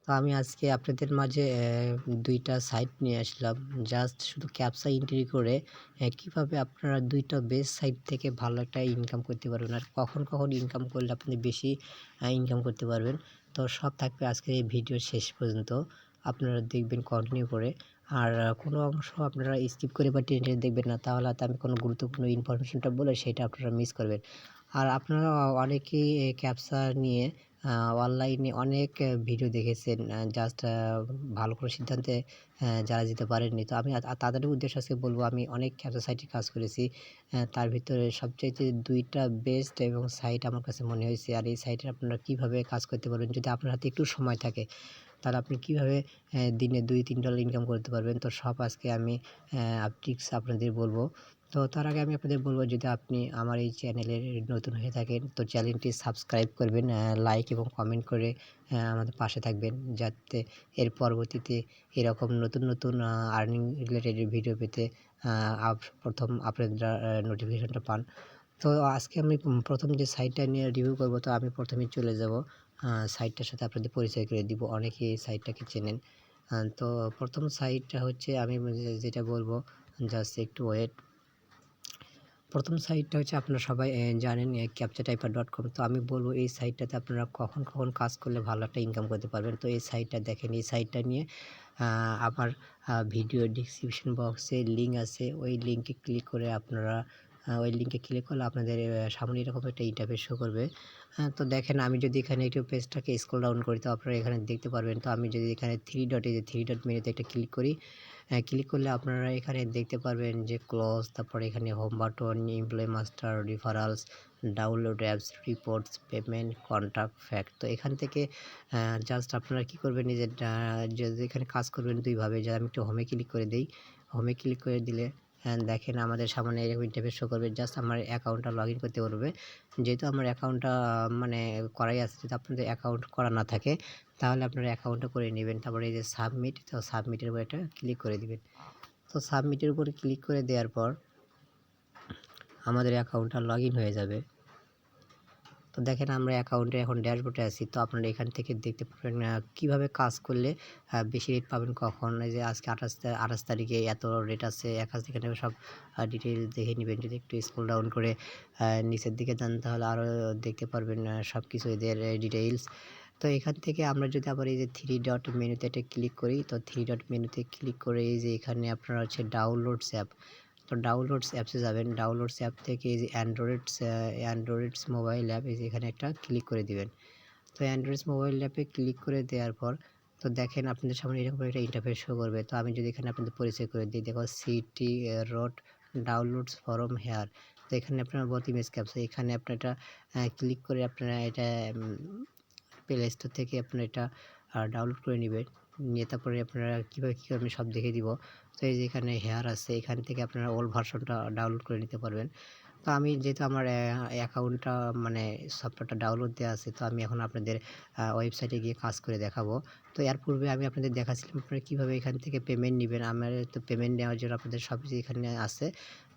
তো আমি আজকে আপনাদের মাঝে ২ টা সাইট নিয়ে আসলাম। জাস্ট শুধু ক্যাপচা এন্ট্রি করে কিভাবে আপনারা ২ টা বেস্ট সাইট থেকে ভালো একটা ইনকাম করতে পারবেন। আর কখন ইনকাম করলে আপনি বেশি ইনকাম করতে পারবেন। তো সব থাকবে আজকের এই ভিডিওর শেষ পর্যন্ত। আপনারা দেখবেন কন্টিনিউ করে। আর কোনো অংশ আপনারা স্কিপ করে বা টেনে, টেনে দেখবেন না। তাহলে হয়তো আমি কোনো গুরুত্বপূর্ণ ইনফরমেশনটা বলে সেটা আপনারা মিস করবেন। আর আপনারা অনেকেই ক্যাপচা নিয়ে অনলাইনে অনেক ভিডিও দেখেছেন, জাস্ট ভালো কোনো সিদ্ধান্তে যারা যেতে পারেননি। তো আমি তাদের উদ্দেশ্যে আজকে বলব, আমি অনেক ক্যাপচা সাইটে কাজ করেছি। তার ভিতরে সবচাইতে ২ টা বেস্ট এবং সাইট আমার কাছে মনে হয়েছে। আর এই সাইটে আপনারা কীভাবে কাজ করতে পারবেন, যদি আপনার হাতে একটু সময় থাকে তাহলে আপনি কীভাবে দিনে $২-৩ ইনকাম করতে পারবেন। তো সব আজকে আমি টিপস আপনাদের বলব। তো তার আগে আমি আপনাদের বলব, যদি আপনি আমার এই চ্যানেলের নতুন হয়ে থাকেন তো চ্যানেলটি সাবস্ক্রাইব করবেন, লাইক এবং কমেন্ট করে আমাদের পাশে থাকবেন, যাতে এর পরবর্তীতে এরকম নতুন আর্নিং রিলেটেড ভিডিও পেতে প্রথম আপনারা নোটিফিকেশনটা পান। তো আজকে আমি প্রথম যে সাইটটা নিয়ে রিভিউ করব, তো আমি প্রথমেই চলে যাব সাইটটার সাথে আপনাদের পরিচয় করে দিব। অনেকেই এই সাইটটাকে চেনেন। তো প্রথম সাইটটা হচ্ছে, আমি যেটা বলবো, জাস্ট একটু ওয়েট। প্রথম সাইটটা হচ্ছে আপনারা সবাই জানেন, captchatyper.com। তো আমি বলব এই সাইটটাতে আপনারা কখন কাজ করলে ভালো একটা ইনকাম করতে পারবেন। তো এই সাইটটা দেখেন, এই সাইটটা নিয়ে আমার ভিডিও ডেসক্রিপশন বক্সে লিঙ্ক আছে। ওই লিঙ্কে ক্লিক করে আপনারা ওই লিঙ্কে ক্লিক করলে আপনাদের সামনে এরকম একটা ইন্টারফেস শো করবে। তো দেখেন, আমি যদি এখানে একটু পেজটাকে স্ক্রল ডাউন করি তো আপনারা এখানে দেখতে পারবেন। তো আমি যদি এখানে 3 ডট, এই যে 3 ডট মেনুতে একটা ক্লিক করি, ক্লিক করলে আপনারা এখানে দেখতে পারবেন যে ক্লোজ, তারপরে এখানে home button, employee master, referrals, download apps, reports, payment, contact, fact. তো এখান থেকে জাস্ট আপনারা কী করবেন, এই যে এখানে কাজ করবেন ২ ভাবে। যে আমি একটু হোমে ক্লিক করে দেই। হোমে ক্লিক করে দিলে দেখেন আমাদের সামনে এরকম ইন্টারফেস শো করবে। জাস্ট আমার অ্যাকাউন্টটা লগইন করতে বলবে। যেহেতু আমার অ্যাকাউন্টটা মানে করাই আছে, যদি আপনাদের অ্যাকাউন্ট করা না থাকে তাহলে আপনারা অ্যাকাউন্টটা করে নেবেন। তারপরে এই যে সাবমিট, তো সাবমিটের উপর একটা ক্লিক করে দিবেন। তো সাবমিটের উপরে ক্লিক করে দেওয়ার পর আমাদের অ্যাকাউন্টটা লগইন হয়ে যাবে। তো দেখেন আমরা অ্যাকাউন্টে এখন ড্যাশবোর্ডে আছি। তো আপনারা এখান থেকে দেখতে পারবেন কীভাবে কাজ করলে বেশি রেট পাবেন কখন। এই যে আজকে ২৮ তারিখে এত রেট আছে, এখানে সব ডিটেইলস দেখে নেবেন। যদি একটু স্ক্রল ডাউন করে নিচের দিকে যান তাহলে আরও দেখতে পারবেন সব কিছু এদের ডিটেইলস। তো এখান থেকে আমরা যদি আবার এই যে 3 ডট মেনুতে একটা ক্লিক করি, তো 3 ডট মেনুতে ক্লিক করে এই যে এখানে আপনারা হচ্ছে ডাউনলোডস অ্যাপ। তো ডাউনলোডস অ্যাপসে যাবেন। ডাউনলোডস অ্যাপ থেকে এই যে অ্যান্ড্রয়েডস মোবাইল অ্যাপ, এই যে এখানে একটা ক্লিক করে দিবেন। তো অ্যান্ড্রয়েডস মোবাইল অ্যাপে ক্লিক করে দেওয়ার পর তো দেখেন আপনাদের সামনে এরকম একটা ইন্টারফেস শো করবে। তো আমি যদি এখানে আপনাদের পরিচয় করে দিই, দেখো city road downloads from here. তো এখানে আপনার বোথ ইমেজ ক্যাপচা, এখানে আপনার এটা ক্লিক করে আপনারা এটা প্লে স্টোর থেকে আপনারা এটা ডাউনলোড করে নেবেন। নিয়ে তারপরে আপনারা কীভাবে কী করবেন সব দেখিয়ে দিব। তো এই যে এখানে হেয়ার আছে, এখান থেকে আপনারা ওল্ড ভার্সনটা ডাউনলোড করে নিতে পারবেন। তো আমি যেহেতু আমার অ্যাকাউন্টটা মানে সফটওয়্যারটা ডাউনলোড দেওয়া আছে, তো আমি এখন আপনাদের ওয়েবসাইটে গিয়ে কাজ করে দেখাবো। তো এর পূর্বে আমি আপনাদের দেখাচ্ছিলাম আপনারা কীভাবে এখান থেকে পেমেন্ট নেবেন। আমার তো পেমেন্ট নেওয়ার জন্য আপনাদের সব কিছু এখানে আছে।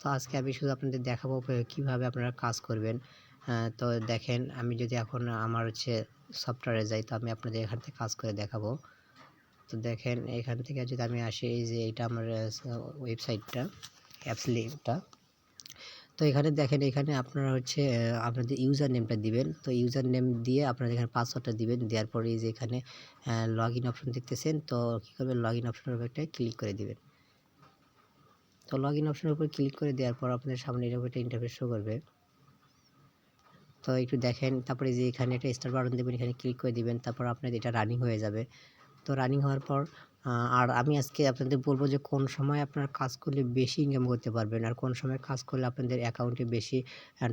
তো আজকে আমি শুধু আপনাদের দেখাবো কীভাবে আপনারা কাজ করবেন। তো দেখেন, আমি যদি এখন আমার হচ্ছে সফটওয়্যারে যাই, তো আমি আপনাদের এখান থেকে কাজ করে দেখাবো। তো দেখেন এখান থেকে যদি আমি আসি, এই যে এটা আমার ওয়েবসাইটটা, অ্যাপস লিঙ্কটা। তো এখানে দেখেন, এখানে আপনারা হচ্ছে আপনাদের ইউজার নেমটা দিবেন। তো ইউজার নেম দিয়ে আপনারা এখানে পাসওয়ার্ডটা দিবেন। দেওয়ার পরে এই যে এখানে লগইন অপশন দেখতেছেন, তো কী করবেন, লগইন অপশনের উপর একটা ক্লিক করে দিবেন। তো লগইন অপশনের উপর ক্লিক করে দেওয়ার পর আপনাদের সামনে এরকম একটা ইন্টারফেস শো করবে। তো একটু দেখেন, তারপরে যে এখানে একটা স্টার বাটন দেবেন, এখানে ক্লিক করে দিবেন। তারপর আপনাদের এটা রানিং হয়ে যাবে। তো রানিং হওয়ার পর আর আমি আজকে আপনাদের বলব যে কোন সময় আপনারা কাজ করলে বেশি ইনকাম করতে পারবেন, আর কোন সময় কাজ করলে আপনাদের অ্যাকাউন্টে বেশি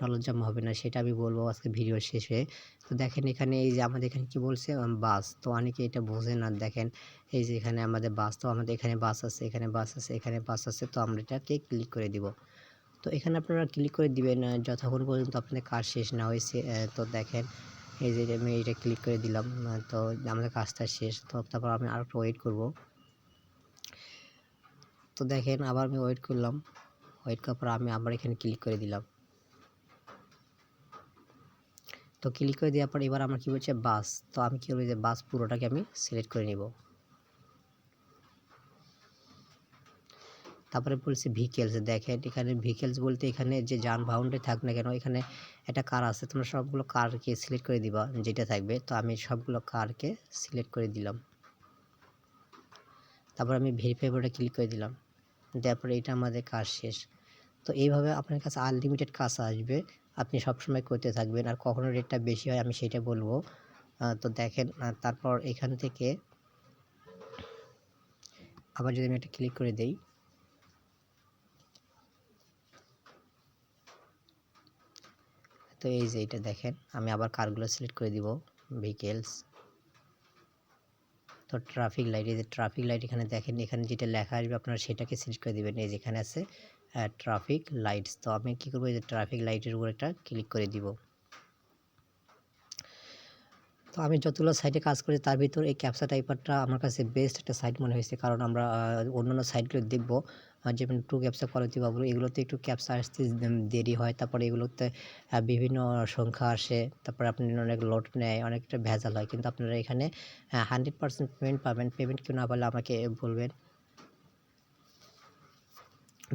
ডলার জমা হবে না, সেটা আমি বলবো আজকে ভিডিওর শেষে। তো দেখেন এখানে এই যে আমাদের এখানে কি বলছে, বাস। তো অনেকে এটা বোঝে না। দেখেন এই যে এখানে আমাদের বাস, তো আমাদের এখানে বাস আছে, এখানে বাস আছে, এখানে বাস আছে। তো আমরা এটাকে ক্লিক করে দিব। তো এখানে আপনারা ক্লিক করে দিবেন যতক্ষণ পর্যন্ত আপনাদের কাজ শেষ না হয়েছে। তো দেখেন এই যে আমি এটা ক্লিক করে দিলাম। তো আমাদের কাজটা শেষ। তো তারপর আমি আরেকটু ওয়েট করব। তো দেখেন আবার আমি ওয়েট করলাম। ওয়েট করার পর আমি আবার এখানে ক্লিক করে দিলাম। তো ক্লিক করে দেওয়ার পর এবার আমার কী বলছে বাস, তো আমি কী করবো যে বাস পুরোটাকে আমি সিলেক্ট করে নিব। তারপরে বলছি ভেহিকেলস, দেখেন এখানে ভেহিকেলস বলতে এখানে যে যানবাহনটা থাক না কেন এখানে একটা কার আছে, তোমরা সবগুলো কারকে সিলেক্ট করে দিবা যেটা থাকবে। তো আমি সবগুলো কারকে সিলেক্ট করে দিলাম। তারপর আমি ভেরিফাই বোর্ডে ক্লিক করে দিলাম, তারপরে এটা আমাদের কাজ শেষ। তো এইভাবে আপনার কাছে আনলিমিটেড কাজ আসবে, আপনি সবসময় করতে থাকবেন। আর কখনো রেটটা বেশি হয় আমি সেটা বলবো। তো দেখেন তারপর এখান থেকে আবার যদি আমি একটা ক্লিক করে দেই, তো এই যে এটা দেখেন আমি আবার কারগুলো সিলেক্ট করে দিব ভেহিকেলস। তো ট্রাফিক লাইট, এই যে ট্রাফিক লাইট এখানে দেখেন এখানে যেটা লেখা আসবে আপনারা সেটাকে সিলেক্ট করে দিবেন। এই যে এখানে আছে ট্রাফিক লাইটস, তো আমি কী করবো এই যে ট্রাফিক লাইটের উপর একটা ক্লিক করে দিব। তো আমি যতগুলো সাইটে কাজ করি তার ভিতর এই ক্যাপচা টাইপারটা আমার কাছে বেস্ট একটা সাইট মনে হয়েছে, কারণ আমরা অন্যান্য সাইটগুলো দেখবো যেমন টু ক্যাপচা kolotibablo এগুলোতে একটু ক্যাপচা আসতে দেরি হয়, তারপরে এগুলোতে বিভিন্ন সংখ্যা আসে, তারপরে আপনি অনেক লোড নেয়, অনেকটা ভেজাল হয়। কিন্তু আপনারা এখানে 100% পেমেন্ট পাবেন। পেমেন্ট কেউ না পারলে আমাকে বলবেন।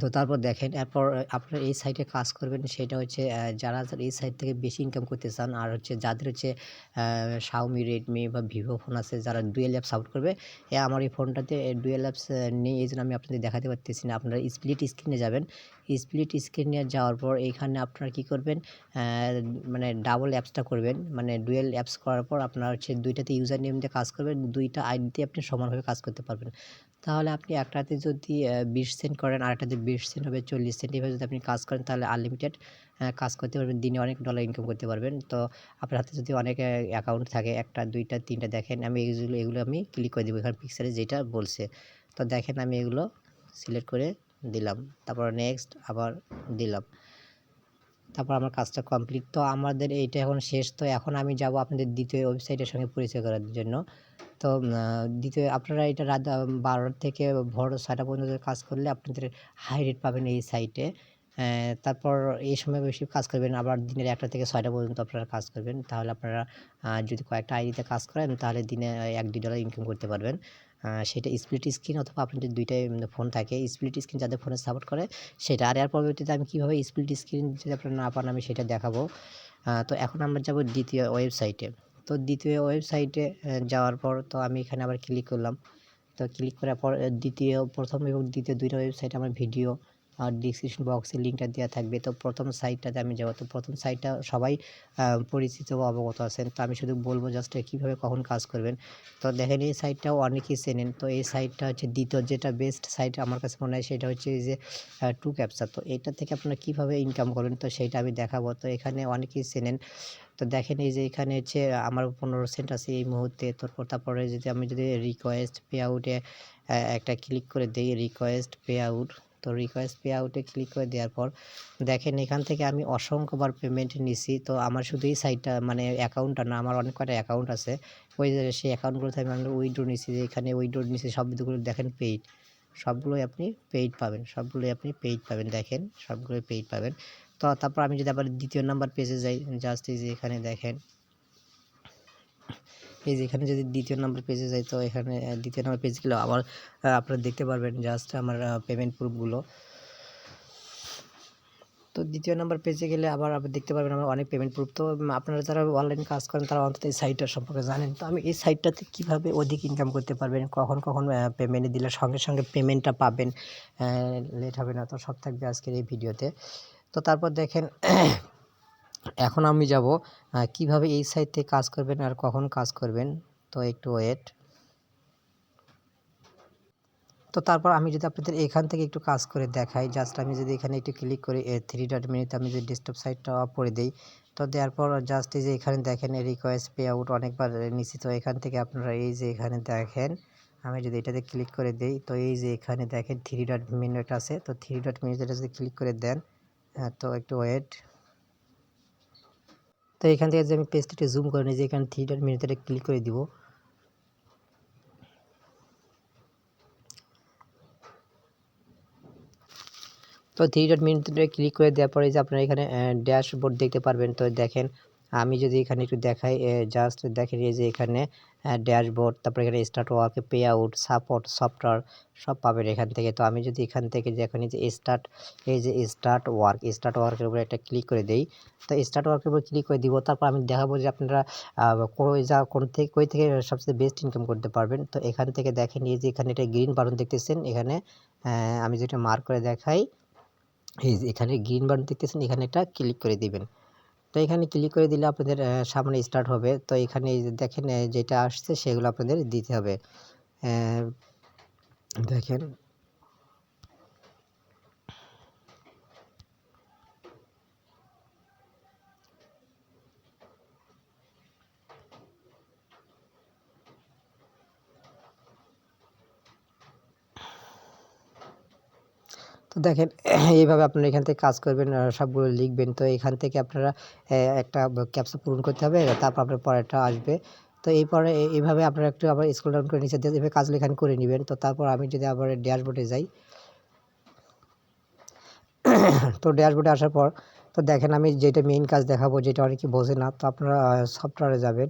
তো তারপর দেখেন এরপর আপনারা এই সাইটে কাজ করবেন, সেটা হচ্ছে যারা এই সাইট থেকে বেশি ইনকাম করতে চান, আর হচ্ছে যাদের হচ্ছে Xiaomi, Redmi বা Vivo ফোন আছে যারা ডুয়েল অ্যাপ সাপোর্ট করবে। আমার এই ফোনটাতে ডুয়েল অ্যাপস নেই, এই জন্য আমি আপনাদের দেখাতে পারতেছি না। আপনারা স্প্লিট স্ক্রিনে যাবেন, স্প্লিট স্ক্রিনে যাওয়ার পর এইখানে আপনারা কী করবেন, মানে ডাবল অ্যাপসটা করবেন, মানে ডুয়েল অ্যাপস করার পর আপনার হচ্ছে দুইটাতে ইউজার নেম দিয়ে কাজ করবেন, দুইটা আইডি দিয়ে আপনি সমানভাবে কাজ করতে পারবেন। তাহলে আপনি একটাতে যদি 20 সেন্ট করেন, আরেকটাতে 20 সেন্ট হবে, 40 সেন্ট, এভাবে যদি আপনি কাজ করেন তাহলে আনলিমিটেড কাজ করতে পারবেন, দিনে অনেক ডলার ইনকাম করতে পারবেন। তো আপনার হাতে যদি অনেক অ্যাকাউন্ট থাকে, 1টা 2টা 3টা, দেখেন আমি এগুলো আমি ক্লিক করে দেবো এখানে পিকচারে যেটা বলছে। তো দেখেন আমি এগুলো সিলেক্ট করে দিলাম, তারপর নেক্সট আবার দিলাম, তারপর আমার কাজটা কমপ্লিট। তো আমাদের এইটা এখন শেষ। তো এখন আমি যাব আপনাদের দ্বিতীয় ওয়েবসাইটের সঙ্গে পরিচয় করার জন্য। তো দ্বিতীয় আপনারা এটা রাত 12টা থেকে ভোর 6টা পর্যন্ত কাজ করলে আপনাদের হাই রেট পাবেন এই সাইটে। তারপর এই সময় বেশি কাজ করবেন, আবার দিনের 1টা থেকে 6টা পর্যন্ত আপনারা কাজ করবেন। তাহলে আপনারা যদি কয়েকটা আইডিতে কাজ করেন তাহলে দিনে $1-2 ইনকাম করতে পারবেন। সেটা স্প্লিট স্ক্রিন অথবা আপনাদের 2টাই ফোন থাকে। স্প্লিট স্ক্রিন যাদের ফোনে সাপোর্ট করে সেটা। আর এর পরবর্তীতে আমি কীভাবে স্প্লিট স্ক্রিন যদি আপনারা না পান আমি সেটা দেখাবো। তো এখন আমরা যাব দ্বিতীয় ওয়েবসাইটে। তো দ্বিতীয় ওয়েবসাইটে যাওয়ার পর তো আমি এখানে আবার ক্লিক করলাম। তো ক্লিক করার পর প্রথম এবং দ্বিতীয় 2টা ওয়েবসাইটে আমার ভিডিও আর ডিসক্রিপশন বক্সে লিঙ্কটা দেওয়া থাকবে। তো প্রথম সাইটটাতে আমি যাব। তো প্রথম সাইটটা সবাই পরিচিত বা অবগত আছেন। তো আমি শুধু বলবো জাস্ট কীভাবে কখন কাজ করবেন। তো দেখেন এই সাইটটাও অনেকেই চেনেন। তো এই সাইটটা হচ্ছে দ্বিতীয় যেটা বেস্ট সাইট আমার কাছে মনে হয় সেটা হচ্ছে এই যে টু ক্যাপচা। তো এটা থেকে আপনারা কীভাবে ইনকাম করবেন তো সেইটা আমি দেখাবো। তো এখানে অনেকেই চেনেন। তো দেখেন এই যে এখানে হচ্ছে আমার 15 সেন্ট আছে এই মুহূর্তে। তারপরে যদি রিকোয়েস্ট পে আউটে একটা ক্লিক করে দেই, রিকোয়েস্ট পে আউট। তো রিকোয়েস্ট পে আউটে ক্লিক করে দেওয়ার পর দেখেন এখান থেকে আমি অসংখ্যবার পেমেন্ট নিছি। তো আমার শুধু এই সাইটটা মানে অ্যাকাউন্টটা না, আমার অনেক কয়টা অ্যাকাউন্ট আছে। ওই যে সেই অ্যাকাউন্টগুলোতে আমি উইথড্র নিছি, যে এখানে উইথড্র নিছি সবগুলো দেখেন পেইড। সবগুলোই আপনি পেইড পাবেন, দেখেন সবগুলোই পেইড পাবেন। তো তারপর আমি যদি আবার দ্বিতীয় নাম্বার পেজে যাই, জাস্ট এই যে এখানে দেখেন, এই যে এখানে যদি দ্বিতীয় নাম্বার পেজে যাই, তো এখানে দ্বিতীয় নাম্বার পেজ গেলে আবার আপনারা দেখতে পারবেন জাস্ট আমার পেমেন্ট প্রুফগুলো। তো দ্বিতীয় নাম্বার পেজে গেলে আবার দেখতে পারবেন আমার অনেক পেমেন্ট প্রুফ। তো আপনারা যারা অনলাইন কাজ করেন তারা অন্তত এই সাইটটা সম্পর্কে জানেন। তো আমি এই সাইটটাতে কীভাবে অধিক ইনকাম করতে পারবেন, কখন পেমেন্ট দিলে সঙ্গে সঙ্গে পেমেন্টটা পাবেন, লেট হবে না, তো সব থাকবে আজকের এই ভিডিওতে। তো তারপর দেখেন এখন আমি যাব কিভাবে এই সাইট থেকে কাজ করবেন আর কখন কাজ করবেন। তো একটু ওয়েট। তো তারপর আমি যদি আপনাদের এখান থেকে একটু কাজ করে দেখাই, জাস্ট আমি যদি এখানে একটু ক্লিক করি 3 ডট মেনুতে আমি যদি ডেস্কটপ সাইটটা অফ করে দিই, তো দেওয়ার পর জাস্ট এই যে এখানে দেখেন রিকোয়েস্ট পে আউট অনেকবার নিছি। তো এখান থেকে আপনারা এই যে এখানে দেখেন আমি যদি এটাতে ক্লিক করে দিই, তো এই যে এখানে দেখেন 3 ডট মেনু একটা আছে। তো 3 ডট মেনুতে যদি ক্লিক করে দেন, তো একটু ওয়েট। তো এখান থেকে যে আমি পেজটা একটু জুম করে নিই, যে এখানে 3 ডট মেনুতে ক্লিক করে দিব। তো 3 ডট মেনুতে ক্লিক করে দেওয়ার পরে যে আপনারা এখানে ড্যাশবোর্ড দেখতে পারবেন। তো দেখেন আমি যদি এখানে একটু দেখাই, জাস্ট দেখেন এই যে এখানে ড্যাশবোর্ড, তারপরে এখানে start work, pay out, support, software সব পাবেন এখান থেকে। তো আমি যদি এখান থেকে দেখুন এই যে স্টার্ট ওয়ার্কের উপরে একটা ক্লিক করে দেই। তো স্টার্ট ওয়ার্কের উপর ক্লিক করে দিব। তারপর আমি দেখাবো যে আপনারা কই থেকে সবচেয়ে বেস্ট ইনকাম করতে পারবেন। তো এখান থেকে দেখেন এই যে এখানে একটা গ্রিন বাটন দেখতেছেন, এখানে আমি যেটা মার্ক করে দেখাই, এই যে এখানে গ্রিন বাটন দেখতেছেন, এখানে একটা ক্লিক করে দিবেন। তো এখানে ক্লিক করে দিলে আপনাদের সামনে স্টার্ট হবে। তো এখানে এই যে দেখেন যেটা আসছে সেগুলো আপনাদের দিতে হবে। দেখেন তো দেখেন এইভাবে আপনারা এখান থেকে কাজ করবেন, সবগুলো লিখবেন। তো এখান থেকে আপনারা একটা ক্যাপচা পূরণ করতে হবে, তারপর আপনার পরেরটা আসবে। তো এরপরে এইভাবে আপনারা একটু আবার স্ক্রল ডাউন করে নিচে দিয়ে এভাবে কাজগুলো এখানে করে নেবেন। তো তারপর আমি যদি আবার ড্যাশবোর্ডে যাই, তো ড্যাশবোর্ডে আসার পর তো দেখেন আমি যেটা মেইন কাজ দেখাবো, যেটা অনেকে বোঝে না। তো আপনারা সফটওয়্যারে যাবেন,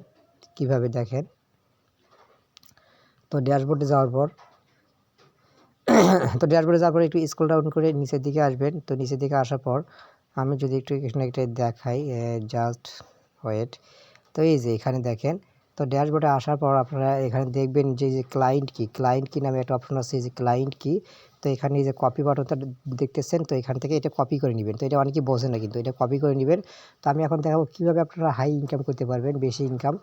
কিভাবে দেখেন। তো ড্যাশবোর্ডে যাওয়ার পর তো ড্যাশবোর্ডে যাওয়ার পর একটু স্ক্রল ডাউন করে নিচের দিকে আসবেন। তো নিচের দিকে আসার পর আমি যদি একটু এখানে একটা দেখাই, জাস্ট ওয়েট। তো এই যে এখানে দেখেন, তো ড্যাশবোর্ডে আসার পর আপনারা এখানে দেখবেন যে ক্লায়েন্ট কি নামে একটা অপশন আছে, এই যে ক্লায়েন্ট কি। তো এখানে এই যে কপি বাটনটা দেখতেছেন, তো এখান থেকে এটা কপি করে নেবেন। তো এটা অনেকেই বোঝে না, কিন্তু এটা কপি করে নেবেন। তো আমি এখন দেখাবো কীভাবে আপনারা হাই ইনকাম করতে পারবেন, বেশি ইনকাম।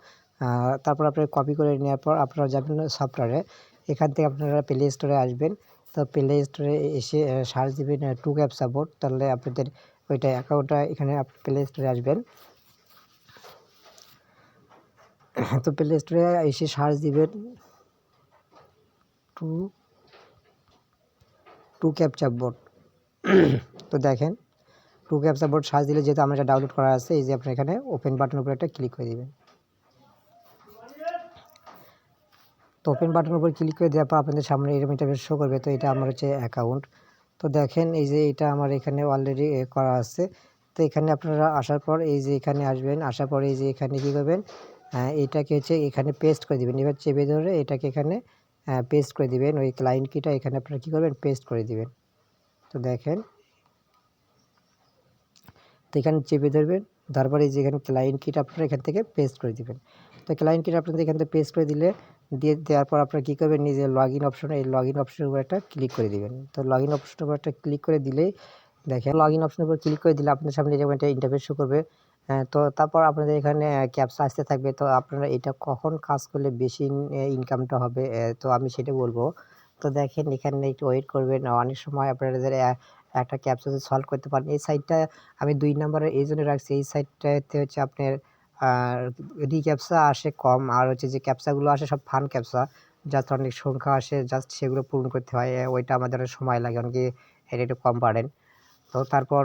তারপর আপনারা কপি করে নেওয়ার পর আপনারা যাবেন সফটওয়্যারে। এখান থেকে আপনারা প্লে স্টোরে আসবেন। তো প্লে স্টোরে এসে সার্চ দিবেন টু ক্যাপচা বোর্ড, তাহলে আপনাদের ওইটা অ্যাকাউন্টটা এখানে প্লে স্টোরে আসবেন। তো প্লে স্টোরে এসে সার্চ দিবেন টু ক্যাপচা বোর্ড। তো দেখেন টু ক্যাপচা বোর্ড সার্চ দিলে, যেহেতু আমার এটা ডাউনলোড করা আছে, এই যে আপনি এখানে ওপেন বাটনের উপরে একটা ক্লিক করে দিবেন। তো ওপেন বাটনের উপর ক্লিক করে দেওয়ার পর আপনাদের সামনে এরকম ইন্টারফেস শো করবে। তো এটা আমার হচ্ছে অ্যাকাউন্ট। তো দেখেন এই যে এটা আমার এখানে অলরেডি করা আছে। তো এখানে আপনারা আসার পর এই যে এখানে আসবেন, আসার পর এই যে এখানে কী করবেন, এটাকে হচ্ছে এখানে পেস্ট করে দিবেন। এবার চেপে ধরে এটাকে এখানে পেস্ট করে দিবেন। ওই ক্লায়েন্ট কিটা এখানে আপনারা কী করবেন, পেস্ট করে দিবেন। তো দেখেন, তো এখানে চেপে ধরবেন, তারপরে এই যে এখানে ক্লায়েন্ট কিটা আপনারা এখান থেকে পেস্ট করে দিবেন। তো ক্লায়েন্ট কিটা আপনাদের এখান থেকে পেস্ট করে দেওয়ার পর আপনারা কী করবেন, নিজের লগ ইন অপশনে, এই লগ ইন অপশনের উপর একটা ক্লিক করে দিবেন। তো লগ ইন অপশনের উপর একটা ক্লিক করে দিলেই দেখেন, লগ ইন অপশনের উপর ক্লিক করে দিলে আপনাদের সামনে এরকম একটা ইন্টারফেস শো করবে। তো তারপর আপনাদের এখানে ক্যাপচা আসতে থাকবে। তো আপনারা এটা কখন কাজ করলে বেশি ইনকামটা হবে, তো আমি সেটা বলবো। তো দেখেন এখানে একটু ওয়েট করবেন। অনেক সময় আপনাদের একটা ক্যাপচা যদি সলভ করতে পারেন, এই সাইটটা আমি 2 নম্বরে এই জন্য রাখছি। এই সাইটটাতে হচ্ছে আপনার রিক্যাপচা আসে কম, আর হচ্ছে যে ক্যাপচাগুলো আসে সব ফান ক্যাপচা, জাস্ট অনেক সংখ্যা আসে, জাস্ট সেগুলো পূরণ করতে হয়। ওইটা আমাদের সময় লাগে, অনেকে এটা একটু কম পারেন। তো তারপর